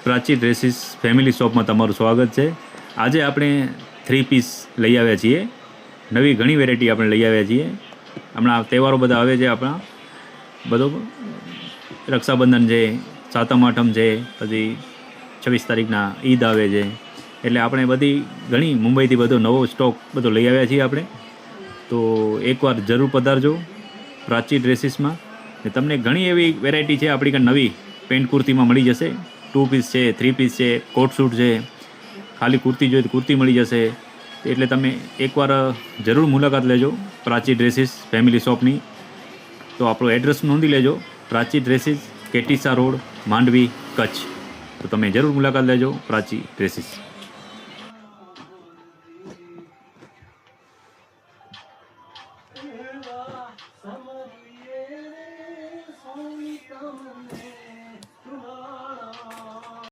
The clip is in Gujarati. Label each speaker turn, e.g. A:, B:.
A: પ્રાચી ડ્રેસીસ ફેમિલી શોપમાં તમારું સ્વાગત છે. આજે આપણે 3 પીસ લઈ આવ્યા છીએ. નવી ઘણી વેરાયટી આપણે લઈ આવ્યા છીએ. હમણાં તહેવારો બધા આવે છે આપણા, બરાબર. રક્ષાબંધન છે, સાતમ આઠમ છે, પછી 26 તારીખના ઈદ આવે છે, એટલે આપણે બધી ઘણી મુંબઈથી બધો નવો સ્ટોક બધો લઈ આવ્યા છીએ આપણે. તો એકવાર જરૂર પધારજો પ્રાચી ડ્રેસીસમાં. ને તમને ઘણી એવી વેરાયટી છે આપણી કાંઈ નવી પેન્ટ કુર્તીમાં મળી જશે. 2 પીસ છે, 3 પીસ છે, કોટ સૂટ છે, ખાલી કુર્તી જોઈએ તો કુર્તી મળી જશે. એટલે તમે એકવાર જરૂર મુલાકાત લેજો પ્રાચી ડ્રેસીસ ફેમિલી શોપની. તો આપણો એડ્રેસ નોંધી લેજો, પ્રાચી ડ્રેસીસ, કેટીસા રોડ, માંડવી, કચ્છ. તો તમે જરૂર મુલાકાત લેજો પ્રાચી ડ્રેસીસ.